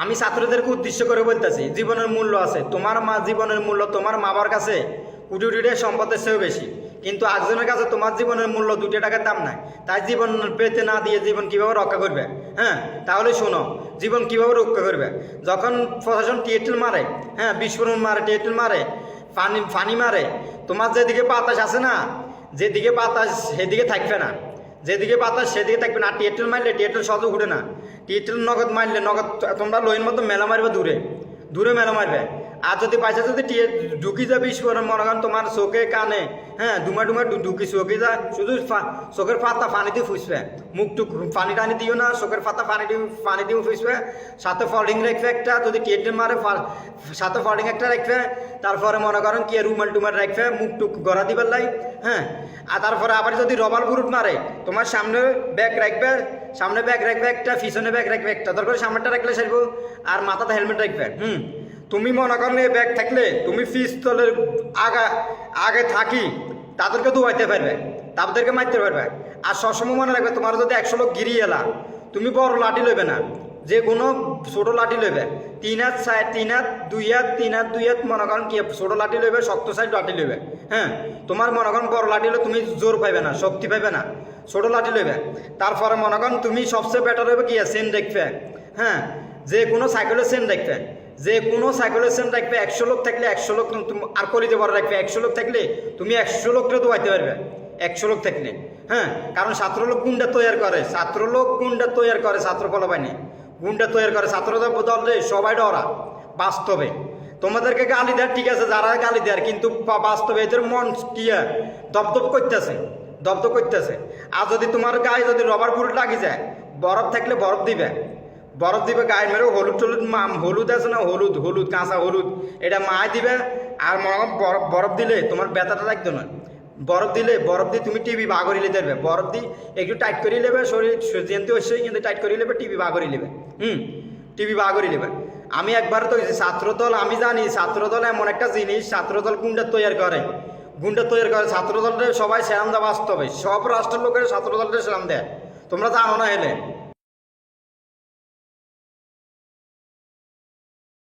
আমি ছাত্রদেরকে উদ্দেশ্য করে বলতেছি, জীবনের মূল্য আছে, তোমার জীবনের মূল্য তোমার মা বাবার কাছে কোটি কোটি টাকা সম্পদের চেয়েও বেশি, কিন্তু একজনের কাছে তোমার জীবনের মূল্য 2 টাকার দাম নাই। তাই জীবন পেতে না দিয়ে জীবন কিভাবে রক্ষা করবে? হ্যাঁ, তাহলে শোনো, জীবন কিভাবে রক্ষা করবে। যখন প্রশাসন টিয়েটেল মারে, হ্যাঁ, বিস্ফোরণ মারে, টিয়েটেল মারে, ফানি মারে, তোমার যেদিকে বাতাস আছে না, যেদিকে বাতাস সেদিকে থাকবে না, যেদিকে বাতাস সেদিকে থাকবে না। আর টিয়েটেল মারলে টিয়েটেল সহজে উঠে না। টিয়েটেল নগদ মারলে নগদ তোমরা লোহের মতো মেলা মারবে, দূরে দূরে মেলা মারবে। আর যদি পয়সা যদি ঢুকি যাবে বিস্ফোরণ, মনে করেন তোমার চোখে কানে, হ্যাঁ, ডুমা ডুমা ঢুকি চোখে যা, শুধু চোখের পাতা পানি দিয়ে ফুসবে, মুখটুক পানি টানি দিও না, চোখের পাতা পানি দিয়ে ফুসবে, সাথে ফল্ডিং রাখবে একটা, যদি টিয়েটেল মারে সাথে ফল্ডিং একটা রাখবে। তারপরে মনে করেন কি রুমাল টুমাল রাখবে, মুখটুক গড়া দিবার লাই, হ্যাঁ। আর তারপরে আবার যদি রবাল বুরুট মারে, তোমার সামনে ব্যাগ রাখবে, সামনে ব্যাগ রাখবে একটা, পিছনে ব্যাগ রাখবে একটা, দরকার সামনেটা রাখলে সারবো, আর মাথাতে হেলমেট রাখবে। তুমি মনে করেন এই ব্যাগ থাকলে তুমি পিস্তলের আগে থাকি তাদেরকে দৌড়াইতে পারবে, তাদেরকে মারতে পারবে। আর সবসময় মনে রাখবে, তোমার যদি 100 লোক গিরিয়ে এলা, তুমি বড় লাঠি লইবে না, যে কোনো ছোটো লাঠি লইবে, 3 হাত 3 হাত 2 হাত 3 হাত 2 হাত, মনে করেন কি ছোটো লাঠি লইবে, শক্ত সাইড লাঠি লইবে। হ্যাঁ, তোমার মনে করেন বড় লাঠি হলে তুমি জোর পাইবে না, শক্তি পাইবে না, ছোটো লাঠি লইবে। তারপরে মনে করেন তুমি সবচেয়ে বেটার হবে কি চেন দেখবে, হ্যাঁ, যে কোনো সাইকেলের চেন দেখবে, যে কোনো সাইকেলের চেন রাখবে। 100 লোক থাকলে 100 লোক আর কলিতে বড় রাখবে, 100 লোক থাকলে তুমি 100 লোকটা দোয়াইতে পারবে, 100 লোক থাকলে। হ্যাঁ, কারণ ছাত্র লোক গুন্ডা তৈরি করে, ছাত্র লোক গুন্ডা তৈরি করে, ছাত্র ফলাবাহিনী গুন্ডা তৈরি করে, ছাত্রদের দলে সবাই ডরা। বাস্তবে তোমাদেরকে গালি দেয় ঠিক আছে, যারা গালি দেয়, কিন্তু বাস্তবে এদের মন কি দপদপ করতেছে, দপদপ করতেছে। আর যদি তোমার গায়ে যদি রবার বুলেট লাগি যায়, বরফ থাকলে বরফ দিবে, বরফ দিবে গায়ে মেরে, হলুদ টলুদ হলুদ আছে না, হলুদ হলুদ কাঁচা হলুদ, এটা মায় দিবে। আর বরফ দিলে তোমার ব্যথাটা লাগতো না, বরফ দিয়ে তুমি টিভি বা করিলে দেবে, বরফ দিয়ে একটু টাইট করিয়ে নেবে, শরীর যেতে হচ্ছে কিন্তু টাইট করিয়ে নেবে, টিভি বা করিয়ে নেবে, টিভি বা করিয়ে নেবে। আমি একবার তো ছাত্রদল, আমি জানি ছাত্রদল এমন একটা জিনিস, ছাত্রদল গুন্ডা তৈরি করে, গুন্ডা তৈরি করে। ছাত্রদলটা সবাই সেরাম দেয়, বাস্তবে সব রাষ্ট্রের লোকের ছাত্রদলটা সেরাম দেয়, তোমরা জানো না। এলে